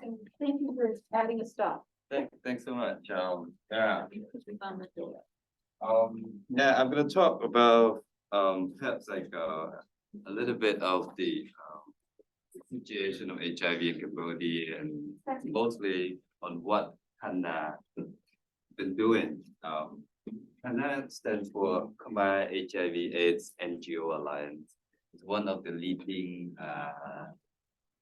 and thank you for adding a stop. Thanks so much. Yeah, I'm gonna talk about perhaps like a little bit of the situation of HIV in Cambodia and mostly on what KHANA been doing. KHANA stands for Combined HIV/AIDS NGO Alliance. It's one of the leading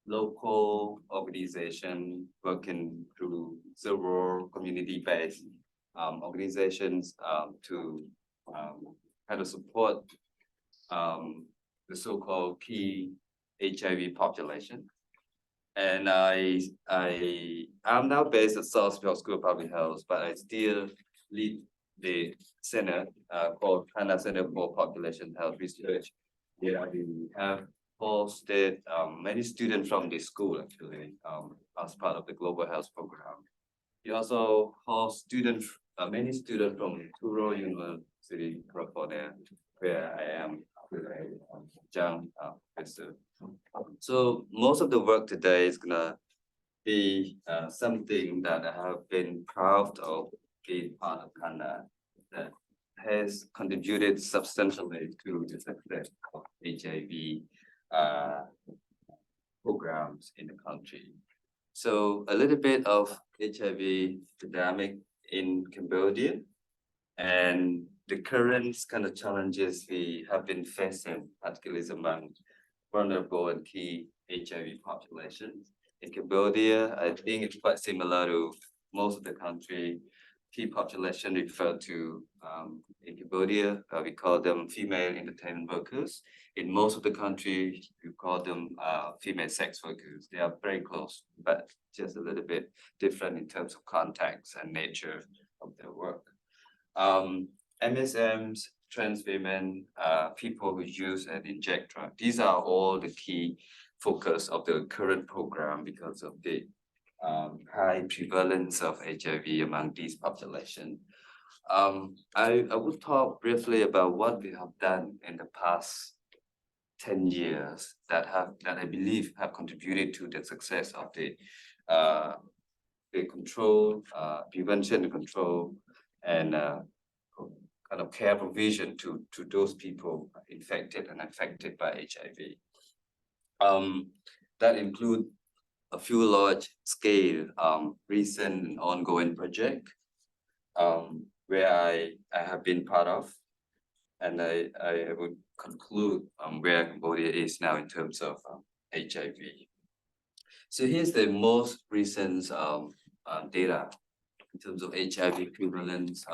local organization working through several community-based organizations to kind of support the so-called key HIV population. And I'm now based at Southfield School of Public Health, but I still lead the center called KHANA Center for Population Health Research. Yeah, we have hosted many students from the school actually as part of the global health program. We also host students, many students from Touro University, California, where I am today, Adjunct professor. So most of the work today is gonna be something that I have been proud of being part of KHANA that has contributed substantially to the success of HIV programs in the country. So a little bit of HIV epidemic in Cambodia and the current kind of challenges we have been facing, particularly among vulnerable and key HIV populations. In Cambodia, I think it's quite similar to most of the country. Key population referred to in Cambodia, we call them female entertainment workers. In most of the country, we call them female sex workers. They are very close, but just a little bit different in terms of context and nature of their work. MSMs, trans women, people who use and inject drugs. These are all the key focus of the current program because of the high prevalence of HIV among these population. I would talk briefly about what we have done in the past 10 years that I believe have contributed to the success of the control, prevention and control, and kind of care provision to those people infected and affected by HIV. That include a few large-scale recent and ongoing project where I have been part of, and I would conclude where Cambodia is now in terms of HIV. So here's the most recent data in terms of HIV prevalence.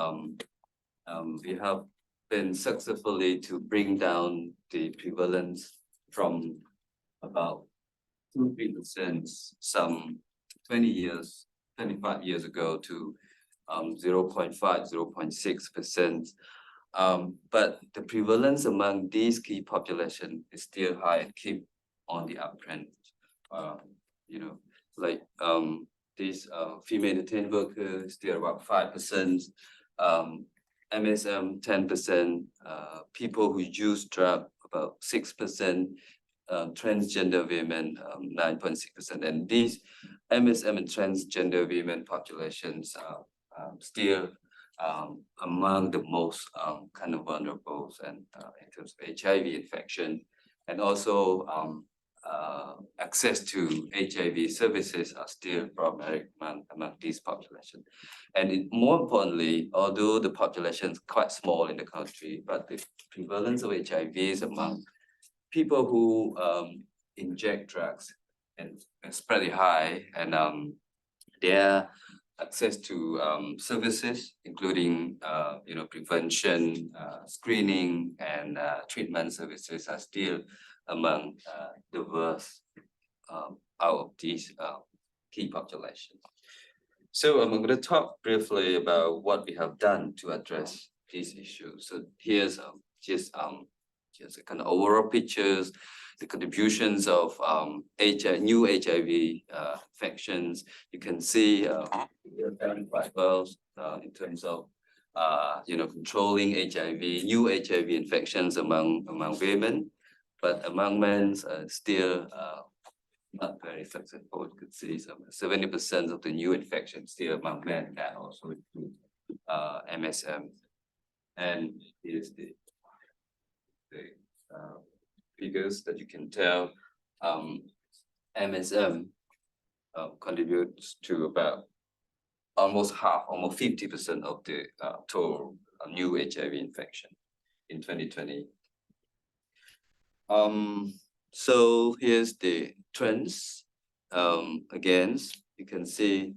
We have been successfully to bring down the prevalence from about 2-3% some 25 years ago to 0.5, 0.6%. But the prevalence among these key population is still high and keep on the uptrend. You know, like these female entertainment workers, still about 5%. MSM 10%, people who use drug about 6%, transgender women 9.6%, and these MSM and transgender women populations are still among the most kind of vulnerable and in terms of HIV infection, and also access to HIV services are still problematic among these populations. And more importantly, although the population is quite small in the country, but the prevalence of HIV is among people who inject drugs and it's pretty high, and their access to services, including prevention, screening, and treatment services are still among the worst out of these key populations. So I'm going to talk briefly about what we have done to address these issues. So here's just a kind of overall pictures, the contributions of new HIV infections. You can see we're done quite well in terms of controlling HIV, new HIV infections among women, but among men still not very successful. You could see some 70% of the new infections still among men that also include MSM. And here's the figures that you can tell. MSM contributes to about almost half, almost 50% of the total new HIV infection in 2020. So here's the trends. Again, you can see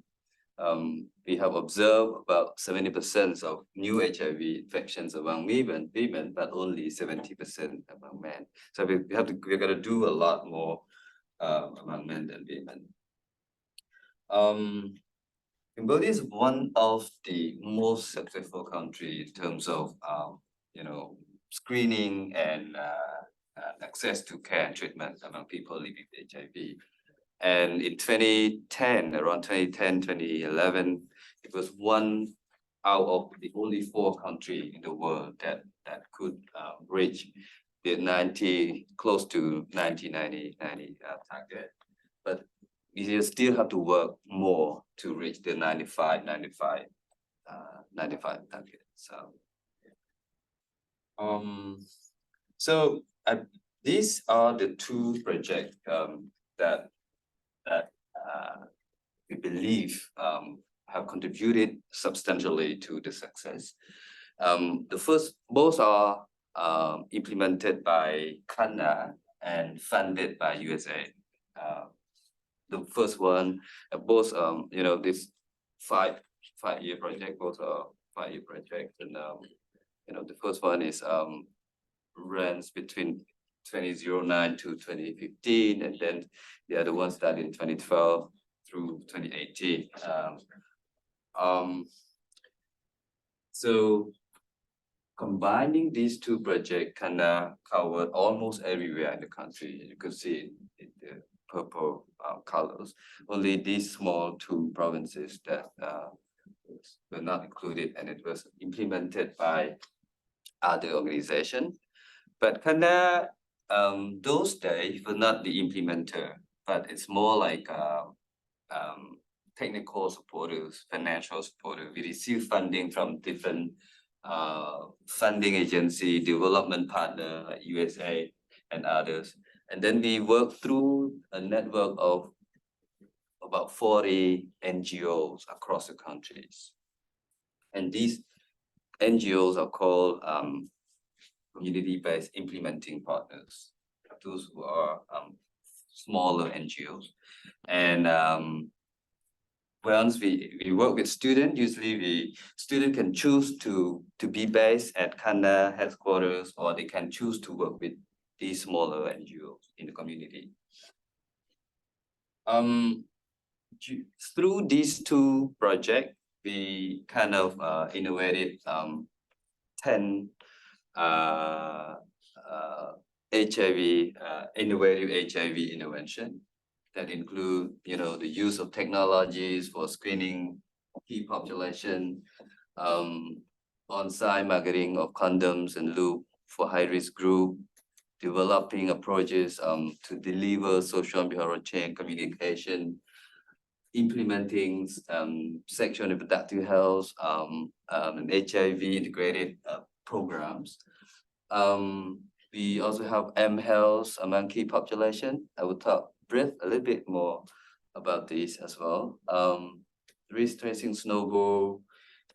we have observed about 70% of new HIV infections among women, but only 70% among men. So we're gonna do a lot more among men than women. Cambodia is one of the most successful countries in terms of screening and access to care and treatment among people living with HIV. And in 2010, around 2010, 2011, it was one out of the only 4 countries in the world that could reach the close to 90 target. But we still have to work more to reach the 95 target. So these are the 2 projects that we believe have contributed substantially to the success. Both are implemented by KHANA and funded by USA. The first one, both this 5-year project, both are 5-year projects, and the first one is runs between 2009 to 2015, and then the other one started in 2012 through 2018. So combining these 2 projects, KHANA covered almost everywhere in the country. You could see in the purple colors. Only these small 2 provinces that were not included, and it was implemented by other organizations. But KHANA, those days, were not the implementer, but it's more like technical supporters, financial supporters. We receive funding from different funding agency, development partner like USA and others. And then we work through a network of about 40 NGOs across the countries. And these NGOs are called community-based implementing partners, those who are smaller NGOs. And once we work with students, usually the student can choose to be based at KHANA headquarters, or they can choose to work with these smaller NGOs in the community. Through these 2 projects, we kind of innovated 10 innovative HIV intervention that include, the use of technologies for screening key population, on-site marketing of condoms and lube for high-risk group, developing approaches to deliver social and behavioral change communication, implementing sexual and reproductive health and HIV integrated programs. We also have M-Health among key population. I will talk brief a little bit more about this as well. Risk tracing snowball,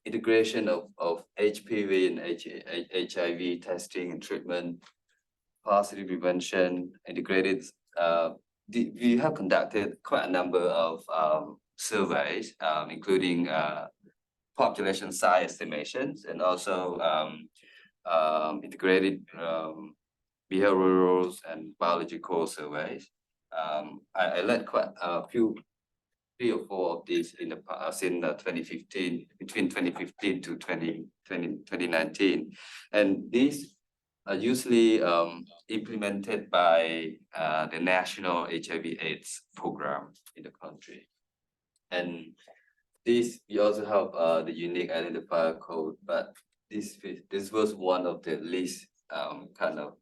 integration of HPV and HIV testing and treatment, positive prevention, integrated. We have conducted quite a number of surveys, including population size estimations, and also integrated behavioral and biological surveys. I led quite a few, 3 or 4 of these in the past, in 2015, between 2015 to 2019, and these are usually implemented by the National HIV/AIDS program in the country. And this, we also have the unique identifier code, but this was one of the least kind of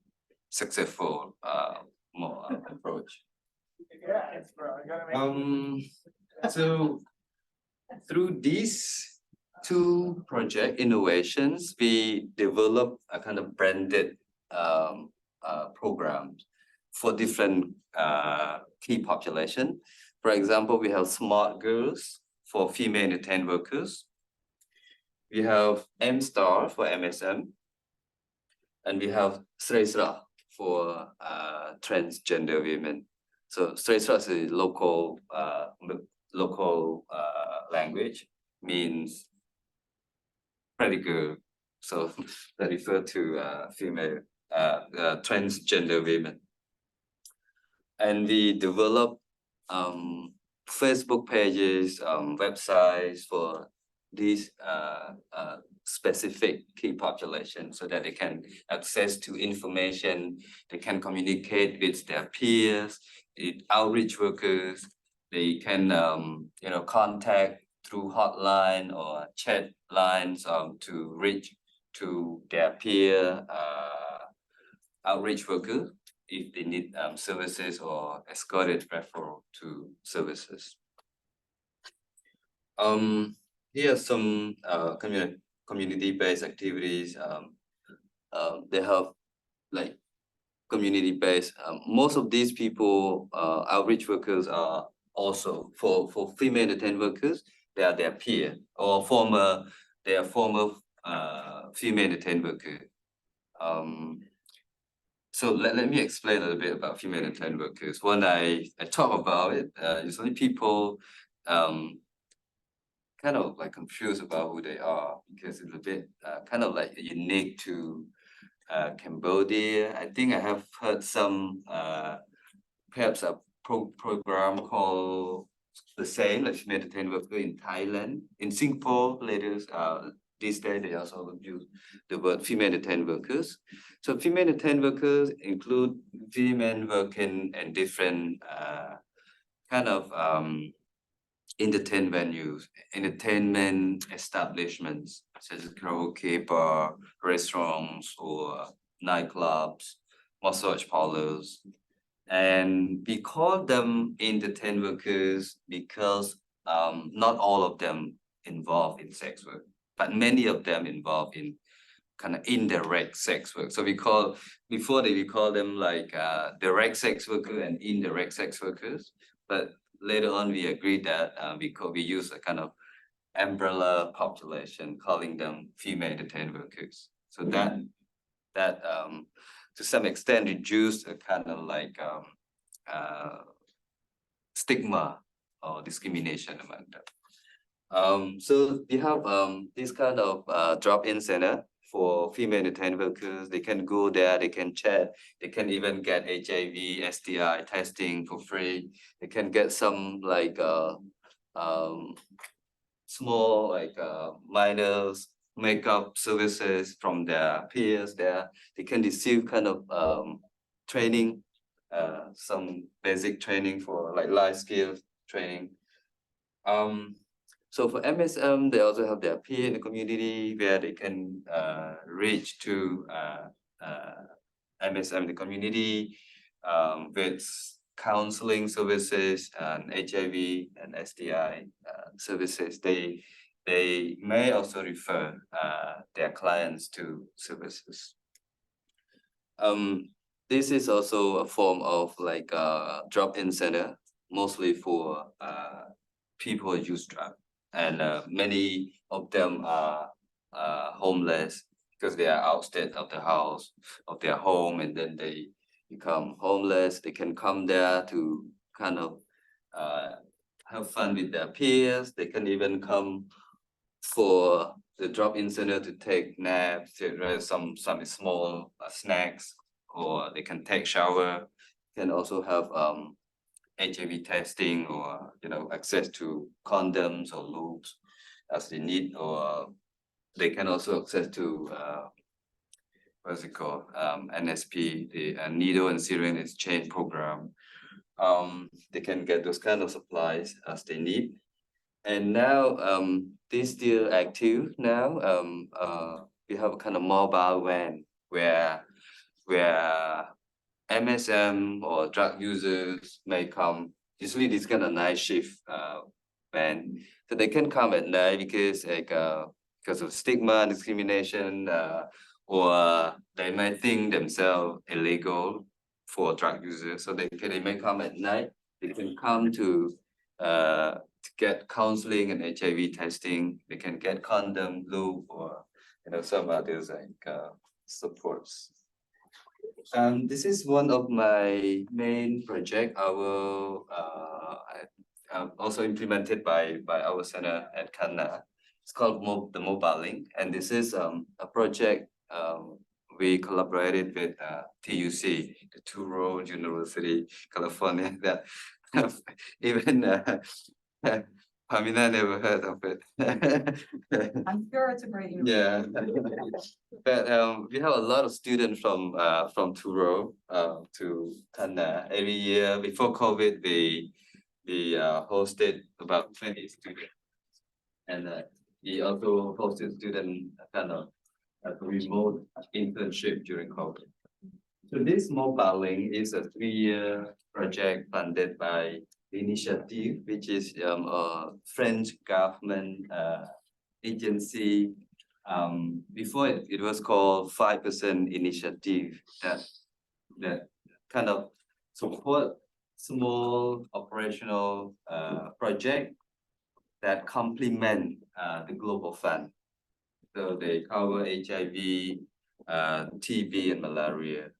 successful approach. So through these two project innovations, we develop a kind of branded programs for different key population. For example, we have Smart Girls for female entertainment workers. We have M-Star for MSM. And we have Sresra for transgender women. So Sresra is a local language, means pretty good. So that refer to female transgender women. And we develop Facebook pages, websites for these specific key population so that they can access to information, they can communicate with their peers, outreach workers, they can contact through hotline or chat lines to reach to their peer outreach worker if they need services or escorted referral to services. Here are some community-based activities. They have like community-based. Most of these people, outreach workers, are also for female entertainment workers. They are their peer or former female entertainment worker. So let me explain a little bit about female entertainment workers. When I talk about it, usually people kind of like confused about who they are because it's a bit kind of like unique to Cambodia. I think I have heard some perhaps a program called the same like female entertainment worker in Thailand, in Singapore. Later, these days they also use the word female entertainment workers. So female entertainment workers include women working in different kind of entertainment establishments such as karaoke bar, restaurants, or nightclubs, massage parlors. And we call them entertainment workers because not all of them involved in sex work, but many of them involved in kind of indirect sex work. So we call them like direct sex worker and indirect sex workers. But later on, we agreed that we use a kind of umbrella population, calling them female entertainment workers. So that to some extent reduced a kind of like stigma or discrimination among them. So we have this kind of drop-in center for female entertainment workers. They can go there, they can chat, they can even get HIV, STI testing for free. They can get some like small like minor makeup services from their peers there. They can receive kind of training, some basic training for like life skills training. So for MSM, they also have their peer in the community where they can reach to MSM in the community with counseling services and HIV and STI services. They may also refer their clients to services. This is also a form of like a drop-in center, mostly for people who use drugs. And many of them are homeless because they are outside of the house, of their home, and then they become homeless. They can come there to kind of have fun with their peers. They can even come for the drop-in center to take naps, to some small snacks, or they can take shower. Can also have HIV testing or access to condoms or lubes as they need, or they can also access to what's it called, NSP, the needle and syringe exchange program. They can get those kind of supplies as they need. And now this still active now. We have a kind of mobile van where MSM or drug users may come. Usually, this kind of night shift band, so they can come at night because of stigma, discrimination, or they might think themselves illegal for drug users. So they may come at night. They can come to get counseling and HIV testing. They can get condom, lube, or some others supports. This is one of my main project. Also implemented by our center at KHANA. It's called the Mobile Link, and this is a project we collaborated with TUC, the Touro University, California. That even Pamina never heard of it. I'm sure it's a great. Yeah, but we have a lot of students from Touro to KHANA every year. Before COVID, we hosted about 20 students, and we also hosted student kind of remote internship during COVID. So this mobile link is a 3-year project funded by Initiative, which is a French government agency. Before it was called 5% Initiative, that kind of support small operational project that complement the global fund. So they cover HIV, TB, and malaria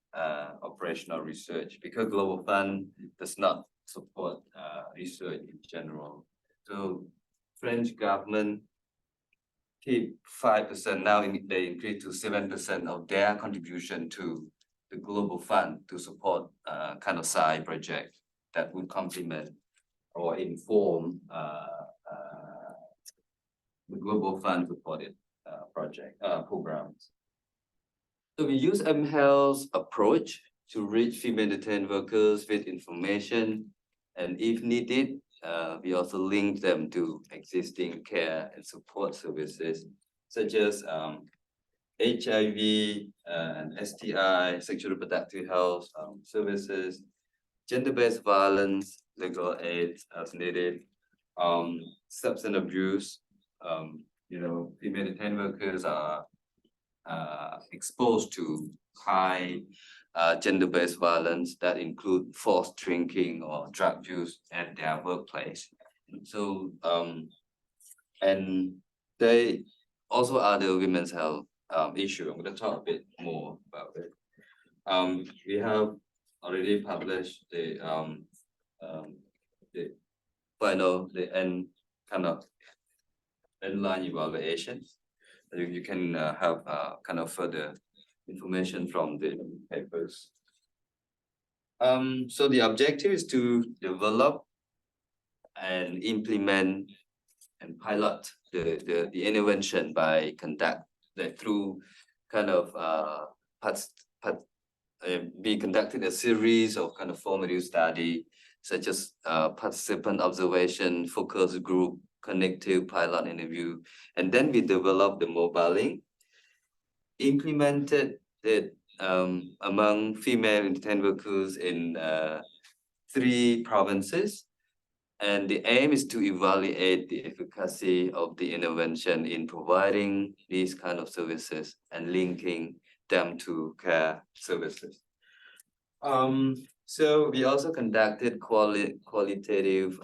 operational research, because global fund does not support research in general. So French government keep 5%, now they increase to 7% of their contribution to the global fund to support kind of side project that would complement or inform the global fund supported programs. So we use mHealth's approach to reach female detained workers with information, and if needed, we also link them to existing care and support services such as HIV and STI, sexual reproductive health services, gender-based violence, legal aid as needed, substance abuse. Female detained workers are exposed to high gender-based violence that include forced drinking or drug use at their workplace. So, and they also are the women's health issue. I'm going to talk a bit more about it. We have already published the end kind of end-line evaluations. You can have kind of further information from the papers. So the objective is to develop and implement and pilot the intervention by through kind of we conducted a series of kind of formative study, such as participant observation, focus group, connective pilot interview, and then we developed the mobile link, implemented it among female detained workers in 3 provinces. And the aim is to evaluate the efficacy of the intervention in providing these kind of services and linking them to care services. So we also conducted qualitative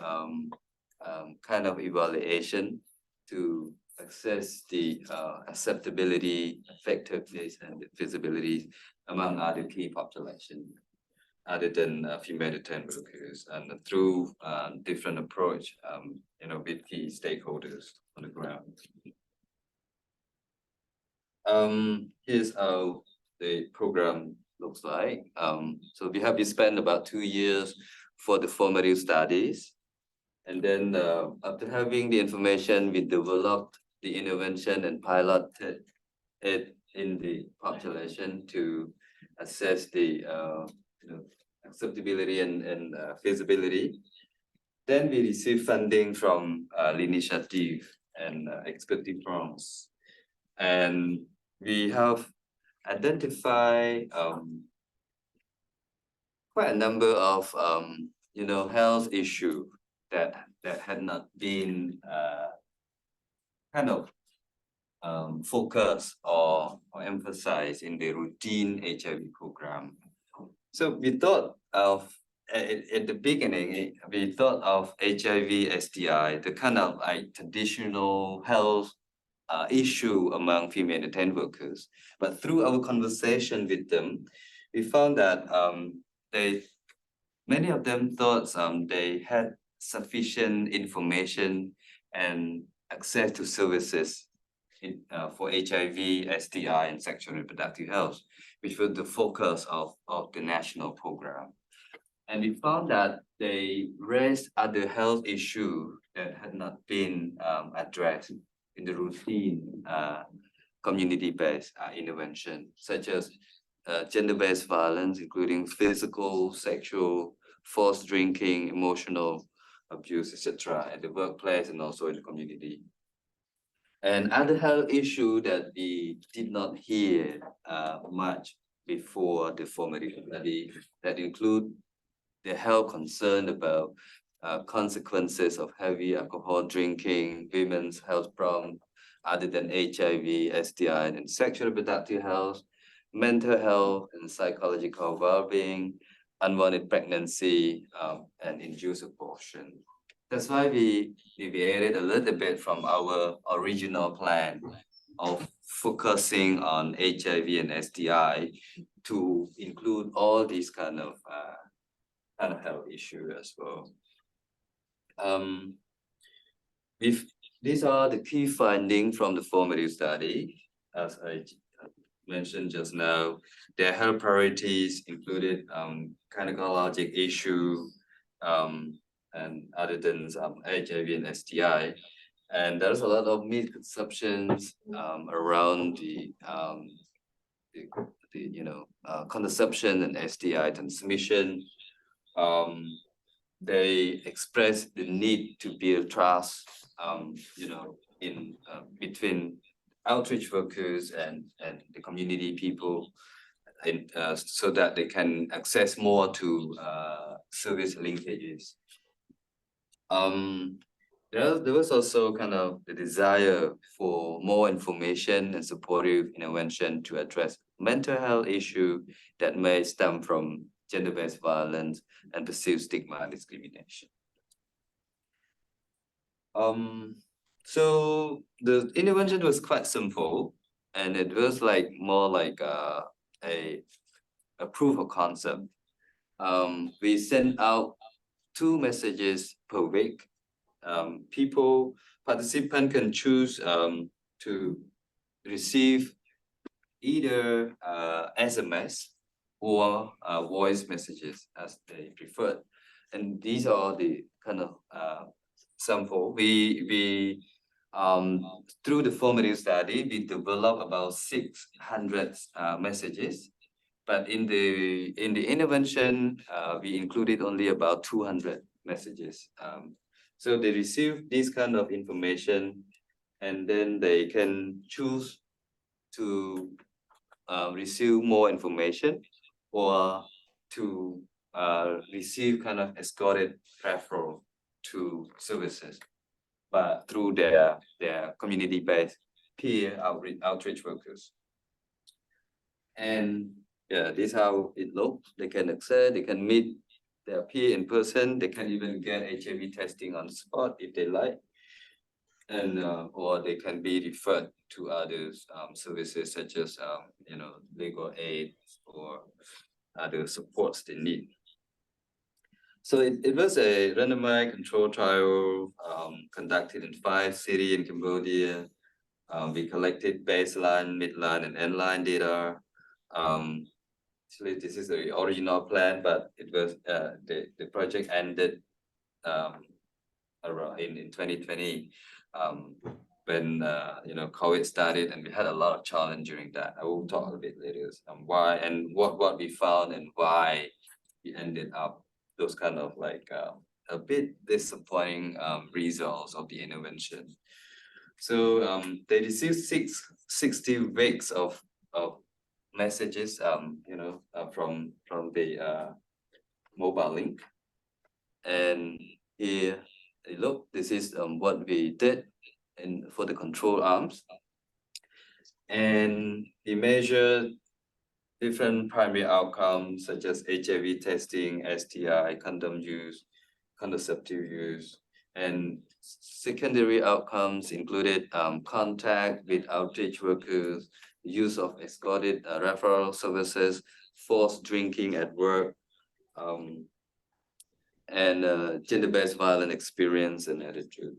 kind of evaluation to assess the acceptability, effectiveness, and feasibility among other key populations other than female detained workers, and through different approach, with key stakeholders on the ground. Here's how the program looks like. So we spent about 2 years for the formative studies. And then after having the information, we developed the intervention and piloted it in the population to assess the acceptability and feasibility. Then we received funding from L'Initiative and expertise firms. And we have identified quite a number of health issue that had not been kind of focused or emphasized in the routine HIV program. So we thought of at the beginning, we thought of HIV STI, the kind of like traditional health issue among female detained workers. But through our conversation with them, we found that many of them thought they had sufficient information and access to services for HIV, STI, and sexual and reproductive health, which was the focus of the national program. And we found that they raised other health issues that had not been addressed in the routine community-based intervention, such as gender-based violence, including physical, sexual, forced drinking, emotional abuse, etc., at the workplace and also in the community. And other health issue that we did not hear much before the formative study that include the health concern about consequences of heavy alcohol drinking, women's health problems other than HIV, STI, and sexual reproductive health, mental health and psychological well-being, unwanted pregnancy, and induced abortion. That's why we deviated a little bit from our original plan of focusing on HIV and STI to include all these kind of health issue as well. These are the key findings from the formative study. As I mentioned just now, their health priorities included gynecologic issue and other than HIV and STI. And there's a lot of misconceptions around the contraception and STI transmission. They express the need to build trust, in between outreach workers and the community people, and so that they can access more to service linkages. There was also kind of the desire for more information and supportive intervention to address mental health issue that may stem from gender-based violence and perceived stigma and discrimination. So the intervention was quite simple, and it was more like a proof of concept. We sent out 2 messages per week. Participants can choose to receive either SMS or voice messages as they prefer. And these are the kind of sample. We through the formative study, we developed about 600 messages, but in the intervention, we included only about 200 messages. So they receive this kind of information, and then they can choose to receive more information or to receive kind of escorted referral to services, but through their community-based peer outreach workers. And yeah, this is how it looks. They can access, they can meet their peer in person, they can even get HIV testing on the spot if they like, and or they can be referred to other services such as legal aid or other supports they need. So it was a randomized control trial conducted in 5 cities in Cambodia. We collected baseline, midline, and endline data. Actually, this is the original plan, but it was the project ended around in 2020 when COVID started, and we had a lot of challenge during that. I will talk a bit later why and what we found and why we ended up those kind of a bit disappointing results of the intervention. So they received 60 weeks of messages from the mobile link. And here, look, this is what we did for the control arms. And we measured different primary outcomes such as HIV testing, STI, condom use, contraceptive use, and secondary outcomes included contact with outreach workers, use of escorted referral services, forced drinking at work, and gender-based violence experience and attitude.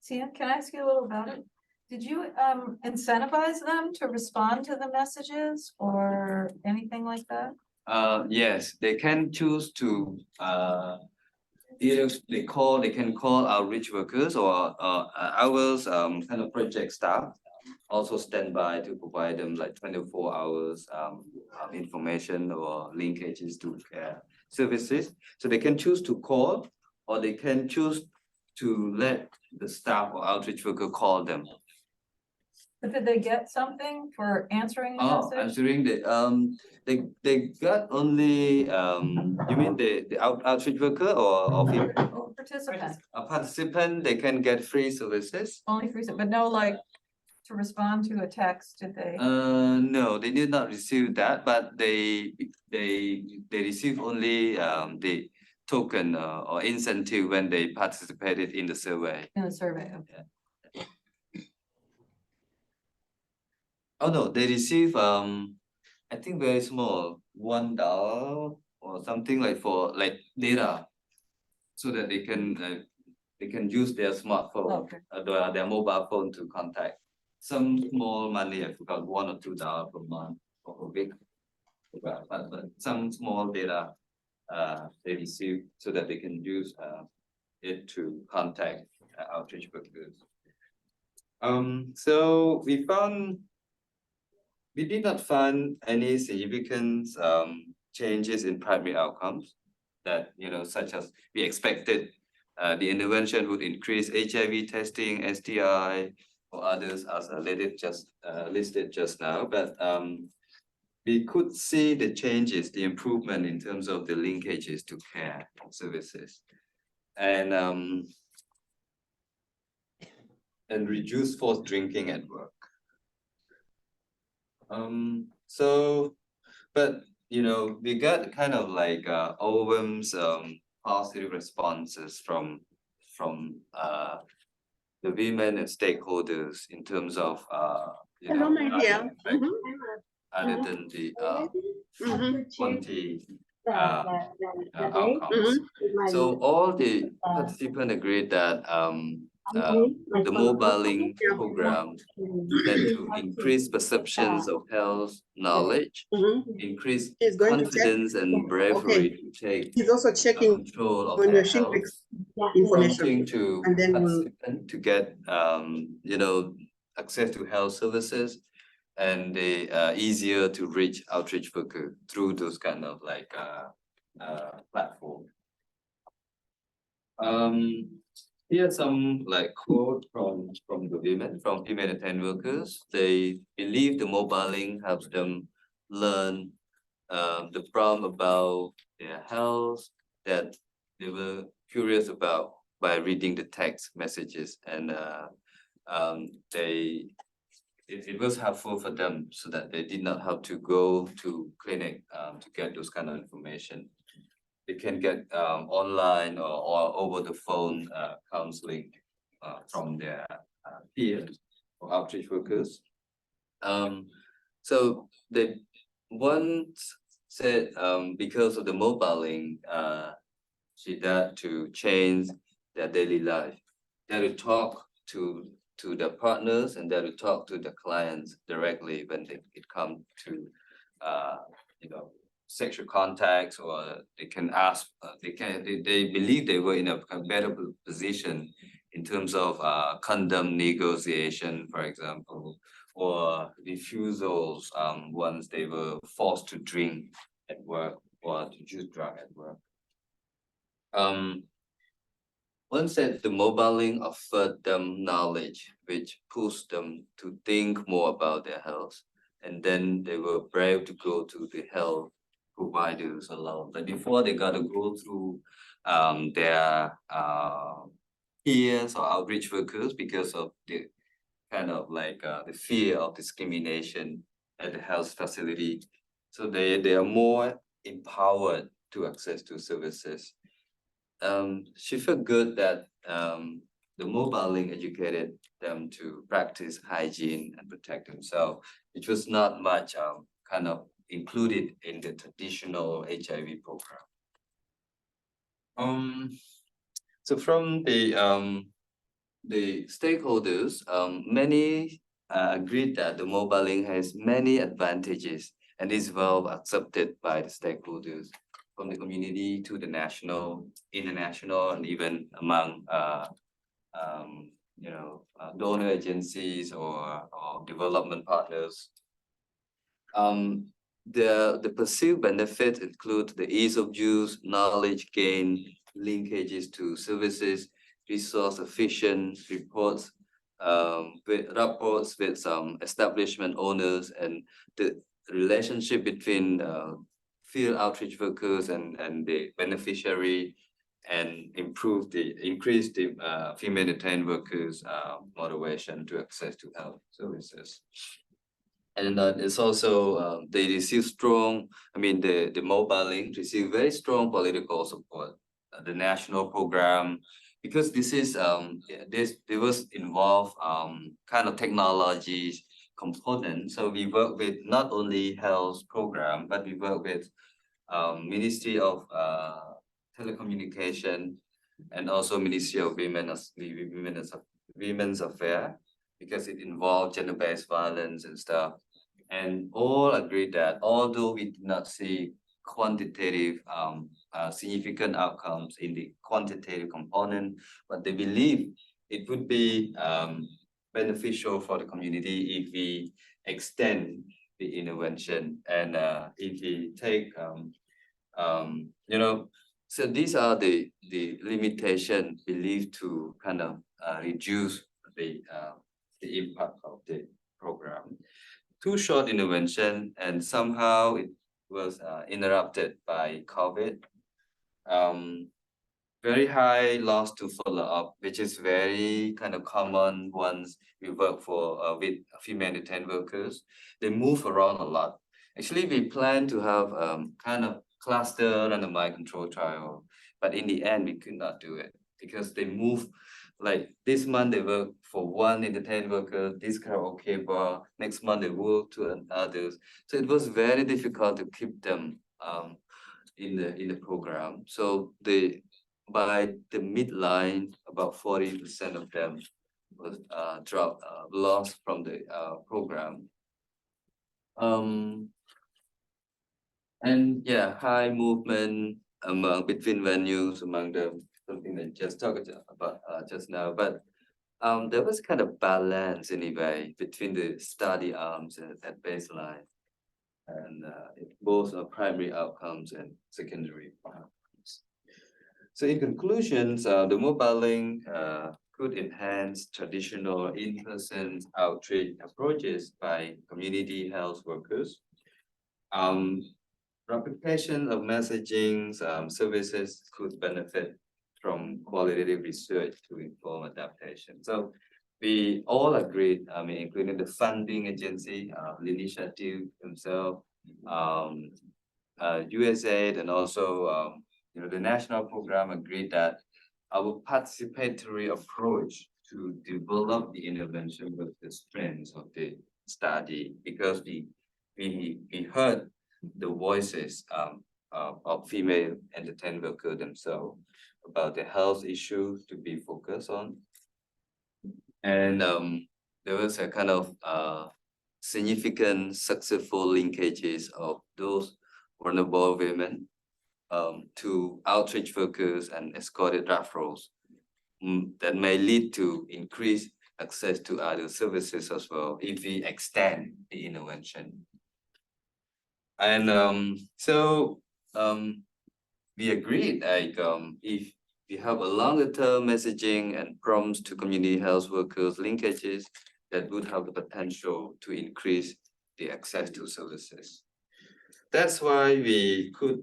Sian, can I ask you a little about it? Did you incentivize them to respond to the messages or anything like that? Yes, they can choose to either they can call outreach workers or ours kind of project staff also stand by to provide them like 24 hours information or linkages to care services. So they can choose to call or they can choose to let the staff or outreach worker call them. But did they get something for answering the message? Answering they got only you mean the outreach worker or people? Oh, participant, A participant, they can get free services. only free, but no, like, to respond to a text, did they? No, they did not receive that, but they receive only the token or incentive when they participated in the survey. In the survey, okay. Oh no, they receive I think very small, $1 or something like for like data, so that they can use their smartphone, Okay. their mobile phone to contact. Some small money, I forgot, $1 or $2 per month or per week. But some small data they receive so that they can use it to contact outreach workers. So we did not find any significant changes in primary outcomes that, such as we expected the intervention would increase HIV testing, STI, or others as listed just now. But we could see the changes, the improvement in terms of the linkages to care services. And reduce forced drinking at work. But we got kind of like overwhelming positive responses from the women and stakeholders in terms of Hello, my dear. other than the quantity Mm-hmm. outcomes. So all the participants agreed that the mobile link program led to increased perceptions of health knowledge, increased He's going to check. confidence and bravery to take He's also checking control of on their your sheet health, information. prompting to And then we'll- participants to get access to health services, and they easier to reach outreach worker through those kind of like platform. Here's some like quote from the women, from humanitarian workers. They believe the mobile link helps them learn the prompt about their health that they were curious about by reading the text messages, and it was helpful for them so that they did not have to go to clinic to get those kind of information. They can get online or over the phone counseling from their peers or outreach workers. So they once said because of the mobile link, she had to change their daily life. They had to talk to the partners, and they had to talk to the clients directly when it comes to sexual contacts, or they can ask, they believe they were in a better position in terms of condom negotiation, for example, or refusals once they were forced to drink at work or to use drug at work. One said the mobile link offered them knowledge, which pushed them to think more about their health, and then they were brave to go to the health providers alone, but before they gotta go through their peers or outreach workers because of the kind of like the fear of discrimination at the health facility. So they are more empowered to access to services. She felt good that the mobile link educated them to practice hygiene and protect themselves, which was not much kind of included in the traditional HIV program. So from the stakeholders, many agreed that the mobile link has many advantages and is well accepted by the stakeholders from the community to the national, international, and even among donor agencies or development partners. The perceived benefits include the ease of use, knowledge gain, linkages to services, resource efficient reports, with some establishment owners, and the relationship between field outreach workers and the beneficiary, and increase the humanitarian workers motivation to access to health services. And it's also they receive strong, the mobile link receive very strong political support. The national program, because this is they was involved kind of technologies component. So we work with not only health program, but we work with Ministry of Telecommunication and also Ministry of Women's Affairs, because it involved gender-based violence and stuff. And all agreed that although we did not see quantitative significant outcomes in the quantitative component, but they believe it would be beneficial for the community if we extend the intervention and if we take so these are the limitation believed to kind of reduce the impact of the program. Too short intervention, and somehow it was interrupted by COVID. Very high loss to follow up, which is very kind of common once we work for with humanitarian workers. They move around a lot. Actually, we plan to have kind of cluster randomized control trial, but in the end we could not do it because they move. Like this month they work for one entertainment worker, this karaoke bar. Next month they work to others. So it was very difficult to keep them in the program. So by the midline, about 40% of them was lost from the program. And yeah, high movement between venues among them, something that just talked about just now. But there was kind of balance anyway between the study arms at baseline, and both primary outcomes and secondary outcomes. So in conclusions, the mobile link could enhance traditional in-person outreach approaches by community health workers. Replication of messaging services could benefit from qualitative research to inform adaptation. So we all agreed, including the funding agency, the initiative themselves, USAID, and also the national program agreed that our participatory approach to develop the intervention with the strengths of the study, because we heard the voices of female entertainment workers themselves about the health issues to be focused on. And there was a kind of significant successful linkages of those vulnerable women to outreach workers and escorted referrals that may lead to increased access to other services as well if we extend the intervention. And we agreed, like if we have a longer term messaging and prompts to community health workers linkages, that would have the potential to increase the access to services. that's why we could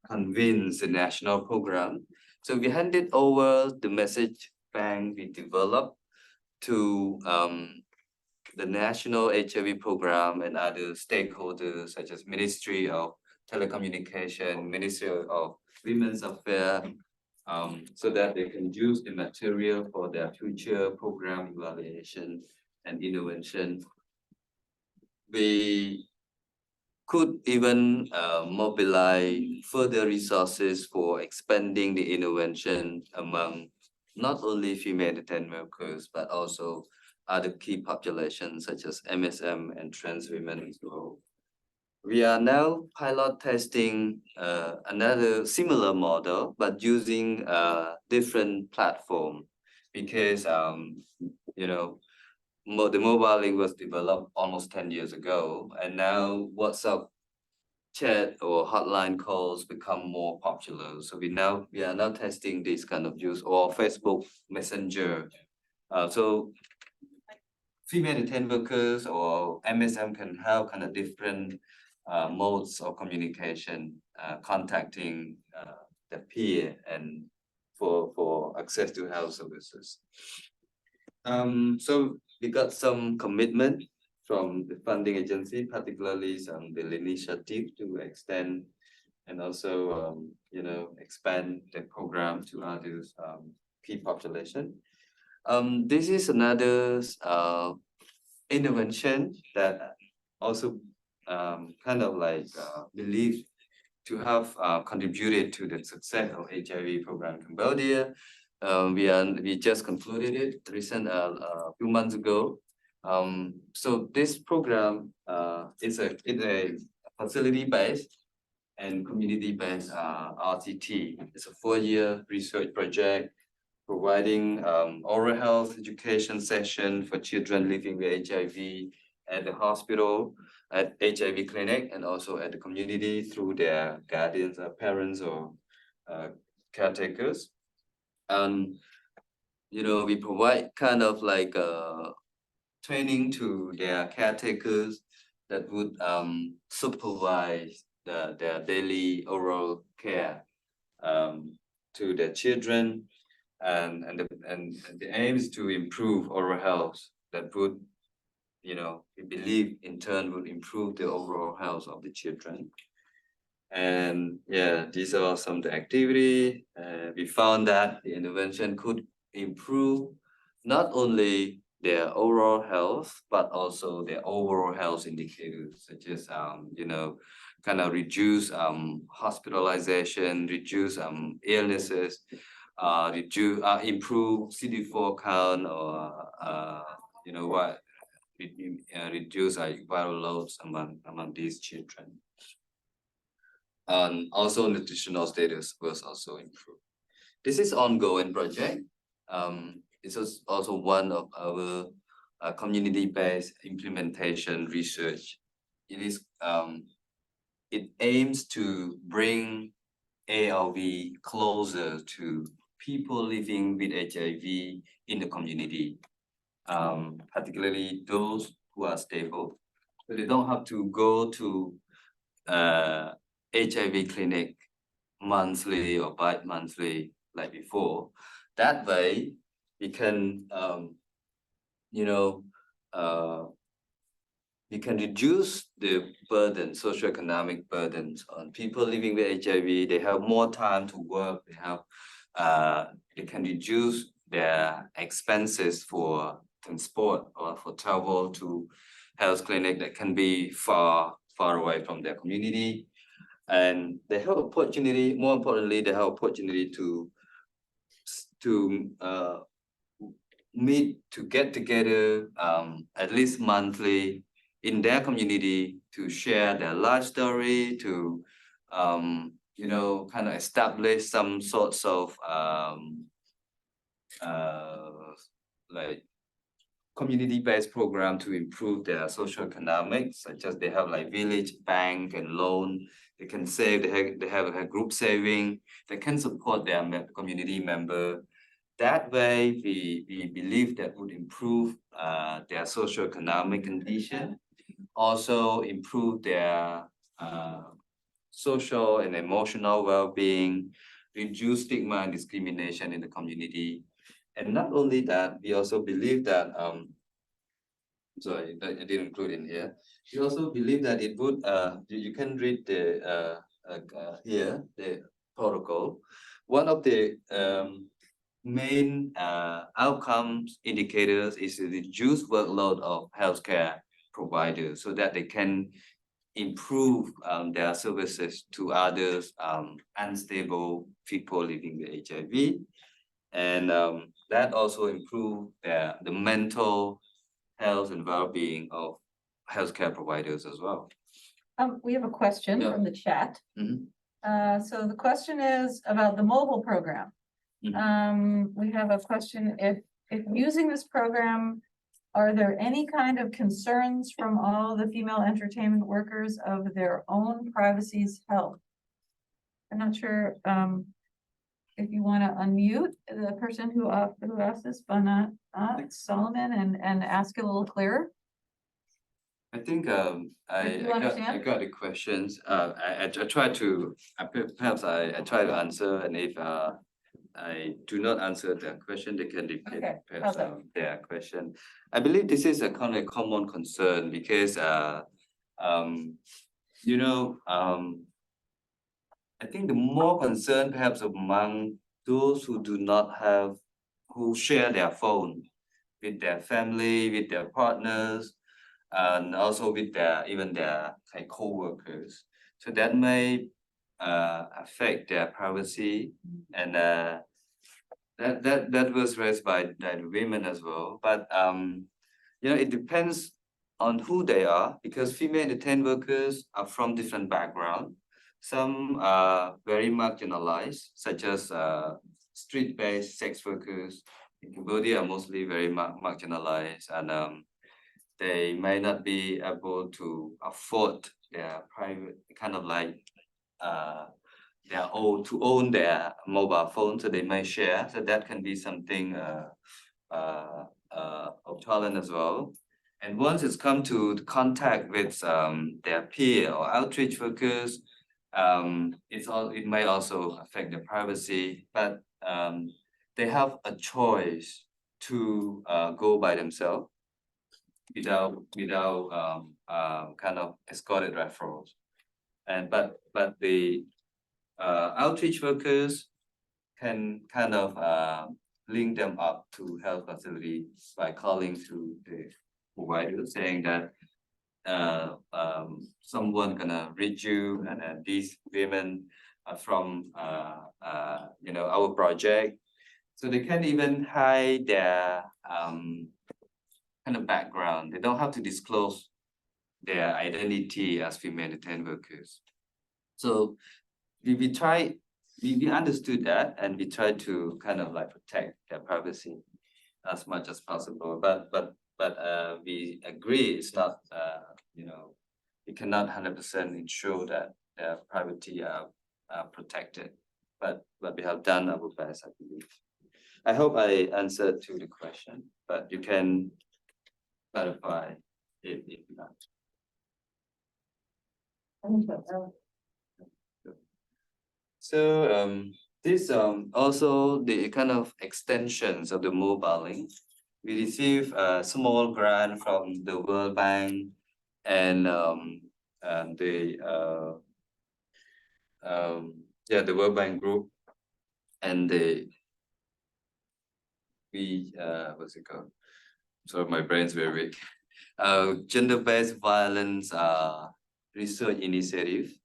convince the national program. So we handed over the message bank we developed to the national HIV program and other stakeholders such as Ministry of Telecommunication, Ministry of Women's Affairs, so that they can use the material for their future program evaluation and intervention. We could even mobilize further resources for expanding the intervention among not only female detained workers, but also other key populations such as MSM and trans women as well. We are now pilot testing another similar model, but using a different platform because, you know, the mobile link was developed almost 10 years ago, and now WhatsApp chat or hotline calls become more popular. So we are now testing this kind of use, or Facebook Messenger. So female detained workers or MSM can have kind of different modes of communication, contacting the peer and for access to health services. So we got some commitment from the funding agency, particularly the initiative to extend and also expand the program to others key population. This is another intervention that also kind of like believed to have contributed to the success of HIV program in Cambodia. We just concluded it a few months ago. So this program is a facility-based and community-based RTT. It's a 4-year research project providing oral health education session for children living with HIV at the hospital, at HIV clinic, and also at the community through their guardians, parents, or caretakers. And we provide kind of like training to their caretakers that would supervise their daily oral care to their children, and the aim is to improve oral health that would, we believe in turn would improve the overall health of the children. And yeah, these are some of the activity. We found that the intervention could improve not only their overall health, but also their overall health indicators, such as, kind of reduce hospitalization, reduce illnesses, improve CD4 count, or, reduce viral loads among these children. And also nutritional status was also improved. This is ongoing project. It's also one of our community-based implementation research. It aims to bring ARV closer to people living with HIV in the community, particularly those who are stable. So they don't have to go to HIV clinic monthly or bi-monthly like before. That way, we can, we can reduce the burden, socioeconomic burdens on people living with HIV. They have more time to work. They can reduce their expenses for transport or for travel to health clinic that can be far away from their community. And they have opportunity, more importantly, they have opportunity to meet, to get together at least monthly in their community to share their life story, to kind of establish some sorts of like community-based program to improve their socioeconomics, such as they have like village bank and loan. They can save, they have a group saving, they can support their community member. That way, we believe that would improve their socioeconomic condition, also improve their social and emotional well-being, reduce stigma and discrimination in the community. And not only that, we also believe that sorry, I didn't include in here. We also believe that it would you can read the here the protocol. One of the main outcomes indicators is the reduced workload of healthcare providers so that they can improve their services to others unstable people living with HIV, and that also improve the mental health and well-being of healthcare providers as well. We have a question Yeah. from the chat. Mhm. So the question is about the mobile program. We have a question, if using this program, are there any kind of concerns from all the female entertainment workers of their own privacy's health? I'm not sure, if you want to unmute the person who asked this, Bana Solomon, and ask it a little clearer. I think you understand? I got the questions. I try to perhaps I try to answer, and if I do not answer the question, they can repeat Okay, perhaps how's that? their question. I believe this is a kind of common concern because you know I think the more concern perhaps among those who do not have, who share their phone with their family, with their partners, and also with their even their like co-workers. So that may affect their privacy, and that was raised by the women as well. But you know, it depends on who they are, because female entertainment workers are from different background. Some are very marginalized, such as street-based sex workers in Cambodia are mostly very marginalized, and they may not be able to afford their private kind of like their own their mobile phone, so they may share. So that can be something of challenge as well. And once it's come to contact with their peer or outreach workers, it may also affect their privacy, but they have a choice to go by themselves without kind of escorted referrals. And but the outreach workers can kind of link them up to health facility by calling to the provider saying that someone gonna reach you, and these women are from you know, our project. So they can even hide their kind of background. They don't have to disclose their identity as female entertainment workers. So we understood that, and we try to kind of like protect their privacy as much as possible. But we agree it's not you know, we cannot 100% ensure that their privacy are protected. But we have done our best, I believe. I hope I answered to the question, but you can clarify if not. So this also the kind of extensions of the mobile link. We receive a small grant from the World Bank and the the World Bank group, and what's it called? Sorry, my brain's very weak. Gender-based violence research initiative.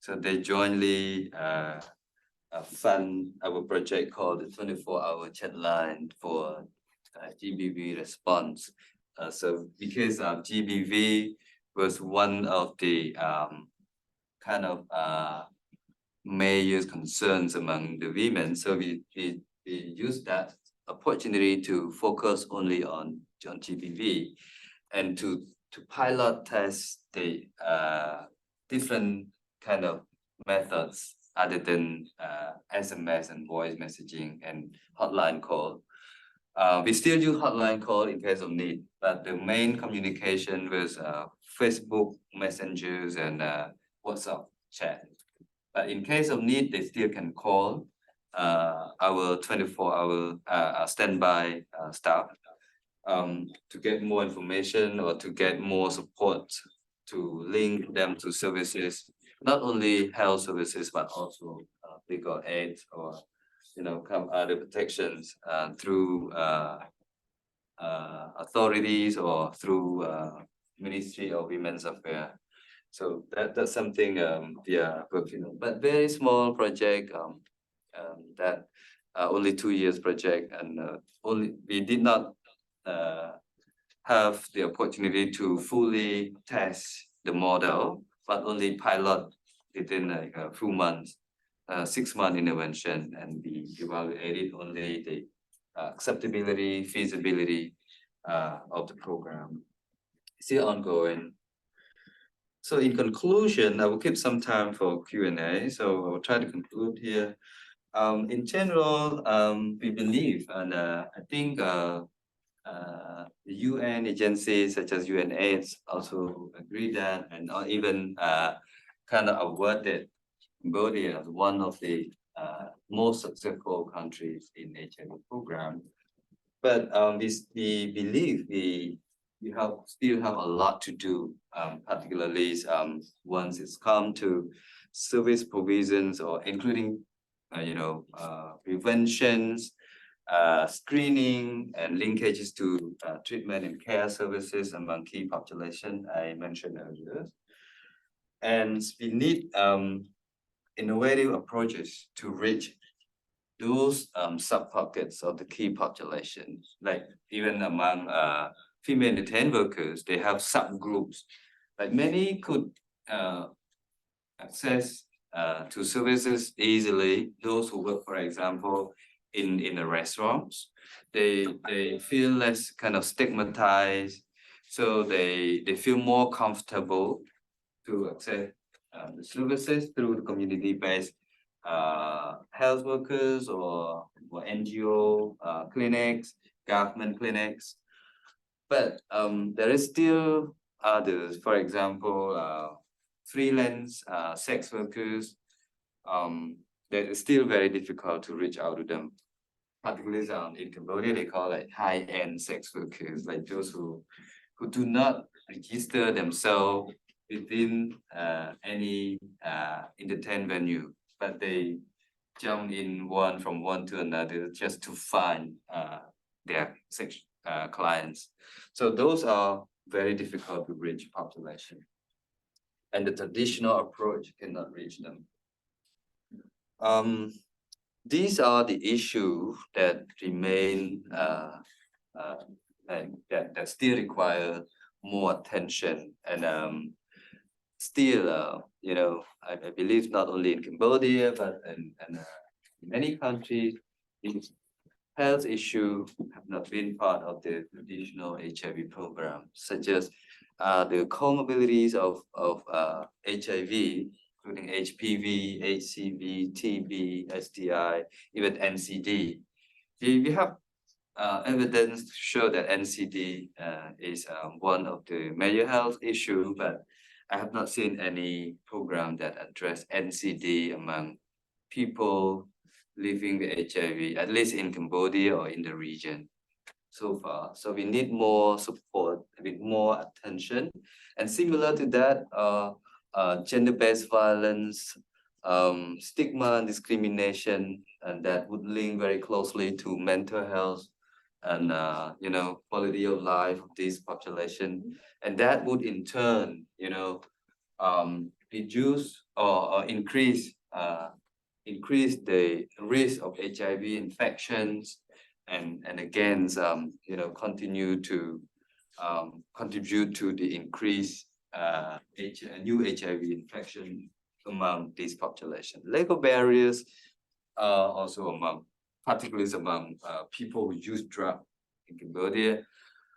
So they jointly fund our project called the 24-hour chat line for GBV response. So because GBV was one of the kind of major concerns among the women, so we used that opportunity to focus only on GBV and to pilot test the different kind of methods other than SMS and voice messaging and hotline call. We still use hotline call in case of need, but the main communication was Facebook messengers and WhatsApp chat. But in case of need, they still can call our 24-hour standby staff to get more information or to get more support to link them to services, not only health services, but also legal aid or other protections through authorities or through Ministry of Women's Affairs. So that's something we are working on. But very small project that only 2 years project, and we did not have the opportunity to fully test the model, but only pilot within like a few months, 6-month intervention, and we evaluated only the acceptability, feasibility of the program. Still ongoing. So in conclusion, I will keep some time for Q&A. So I will try to conclude here. In general, we believe, and I think the UN agencies such as UNAIDS also agree that, and even kind of awarded Cambodia as one of the most successful countries in HIV program. But we believe we still have a lot to do, particularly once it's come to service provisions or including preventions, screening, and linkages to treatment and care services among key population I mentioned earlier. And we need innovative approaches to reach those sub-pockets of the key population, like even among female detained workers, they have subgroups. Like many could access to services easily. Those who work, for example, in the restaurants, they feel less kind of stigmatized, so they feel more comfortable to access the services through the community-based health workers or NGO clinics, government clinics. But there is still others, for example, freelance sex workers. That is still very difficult to reach out to them. Particularly in Cambodia, they call it high-end sex workers, like those who do not register themselves within any entertainment venue, but they jump in from one to another just to find their sex clients. So those are very difficult to reach population, and the traditional approach cannot reach them. These are the issues that remain that still require more attention, and still, I believe not only in Cambodia but in many countries, these health issues have not been part of the traditional HIV program, such as the comorbidities of HIV, including HPV, HCV, TB, STI, even NCD. We have evidence to show that NCD is one of the major health issues, but I have not seen any program that address NCD among people living with HIV, at least in Cambodia or in the region so far. So we need more support, a bit more attention. And similar to that, gender-based violence, stigma and discrimination, and that would link very closely to mental health and quality of life of this population, and that would in turn reduce or increase the risk of HIV infections, and again continue to contribute to the increase new HIV infection among this population. Legal barriers also particularly among people who use drugs in Cambodia.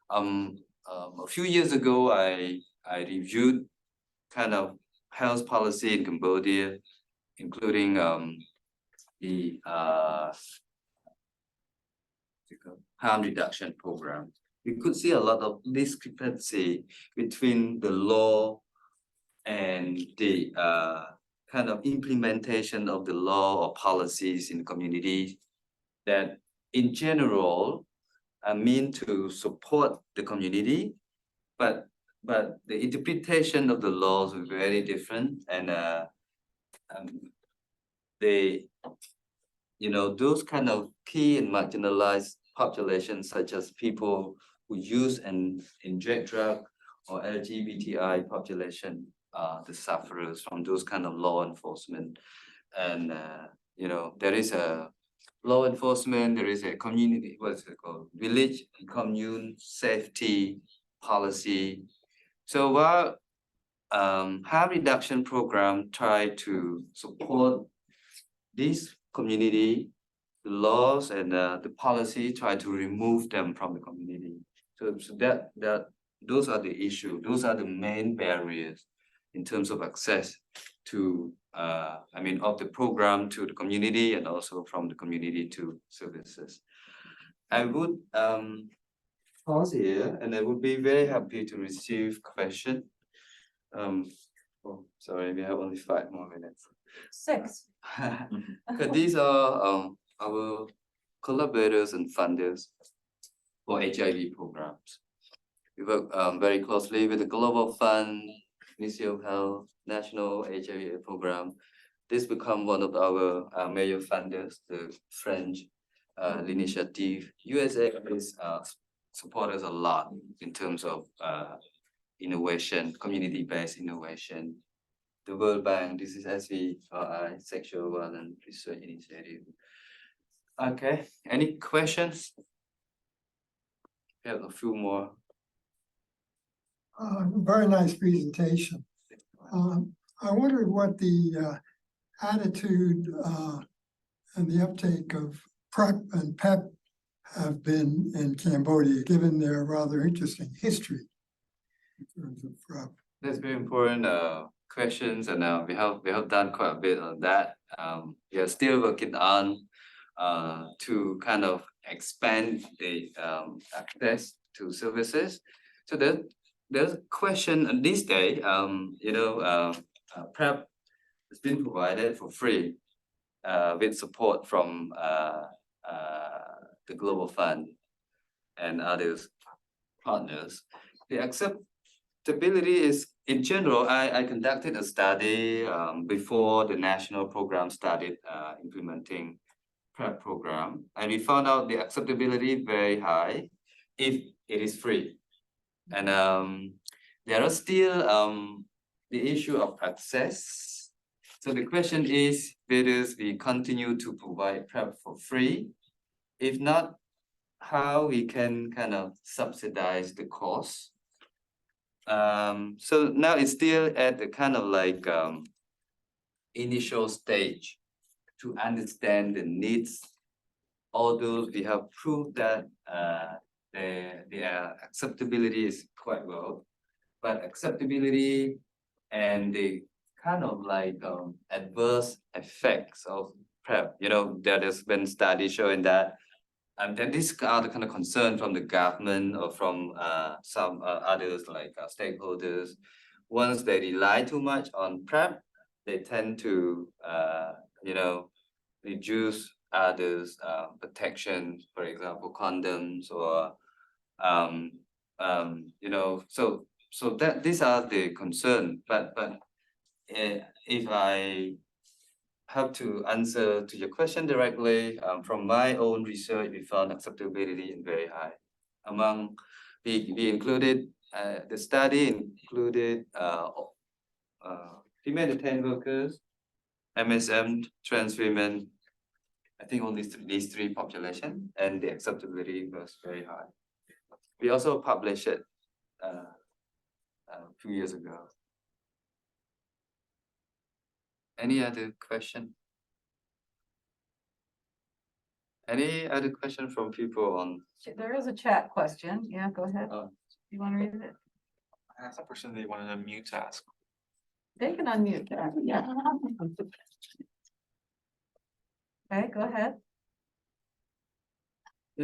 A few years ago, I reviewed kind of health policy in Cambodia, including the harm reduction program. We could see a lot of discrepancy between the law and the kind of implementation of the law or policies in the community that in general are meant to support the community, but the interpretation of the laws are very different, and they, those kind of key and marginalized populations, such as people who use and inject drug, or LGBTI population, the sufferers from those kind of law enforcement. And there is a law enforcement, there is a community, what's it called, village and commune safety policy. So while harm reduction program try to support this community, the laws and the policy try to remove them from the community. So that those are the issue. Those are the main barriers in terms of access to of the program to the community, and also from the community to services. I would pause here, and I would be very happy to receive question. Sorry, we have only 5 more minutes. 6. Because these are our collaborators and funders for HIV programs. We work very closely with the Global Fund, Ministry of Health, National HIV Program. This become one of our major funders, the French initiative. USA is support us a lot in terms of innovation, community-based innovation. The World Bank, this is SVRI, Sexual Violence Research Initiative. Okay, any questions? We have a few more. Very nice presentation. I wondered what the attitude and the uptake of PrEP and PEP have been in Cambodia, given their rather interesting history in terms of PrEP. That's very important questions, and we have done quite a bit on that. We are still working on to kind of expand the access to services. So there's a question this day. PrEP has been provided for free with support from the Global Fund and other partners. The acceptability is, in general, I conducted a study before the national program started implementing PrEP program, and we found out the acceptability very high if it is free. And there are still the issue of access. So the question is whether we continue to provide PrEP for free. If not, how we can kind of subsidize the cost. So now it's still at the kind of like initial stage to understand the needs. Although we have proved that the acceptability is quite well, but acceptability and the kind of like adverse effects of PrEP, there has been studies showing that these are the kind of concern from the government or from some others like stakeholders. Once they rely too much on PrEP, they tend to reduce others protection, for example condoms, or so that these are the concern. But if I have to answer to your question directly, from my own research, we found acceptability very high. Among we included the study included female detained workers, MSM, trans women. I think only these 3 populations, and the acceptability was very high. We also published it 2 years ago. Any other question? Any other question from people on? There is a chat question. Yeah, go ahead. You want to read it? I asked a person they wanted to mute to ask. They can unmute that. Yeah. Okay, go ahead.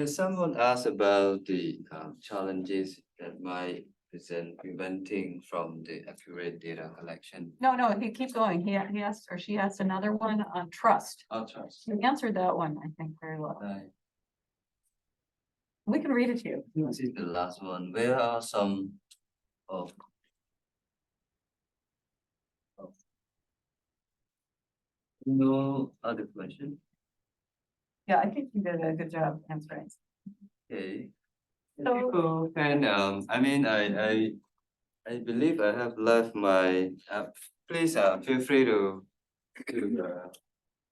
Someone asked about the challenges that might present preventing from the accurate data collection. No, he keep going. He asked, or she asked another one on trust. Trust. You answered that one, I think, very well. Right. We can read it to you. This is the last one. Where are some of no other question? Yeah, I think you did a good job answering. Okay. So- People can, I believe I have left my, please, feel free to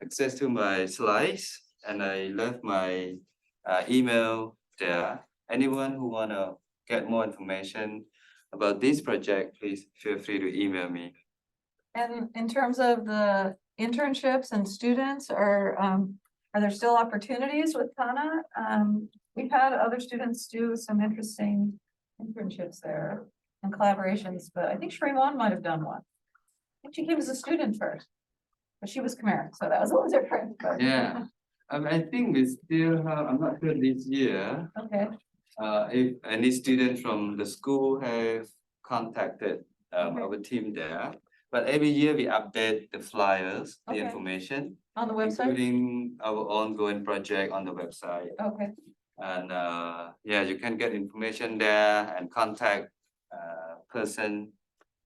access to my slides, and I left my email there. Anyone who wanna get more information about this project, please feel free to email me. And in terms of the internships and students, are there still opportunities with KHANA? We've had other students do some interesting internships there and collaborations, but I think Shrimon might have done one. I think she came as a student first, but she was Khmer, so that was a little different. but- Yeah, I think we still have, I'm not sure this year, Okay, if any student from the school have contacted Okay. our team there. But every year we update the flyers, the Okay. information, on the website? including our ongoing project on the website. Okay, And yeah, you can get information there and contact person.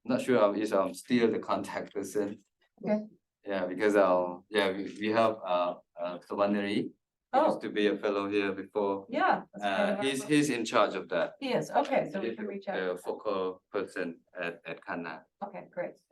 Not sure if I'm still the contact person. Okay. Yeah, because we have Sawanari. He Oh. used to be a fellow here before. yeah. that's part of our He's in charge of that. He is, okay, so we He's can reach out. the focal person at KHANA. Okay, great.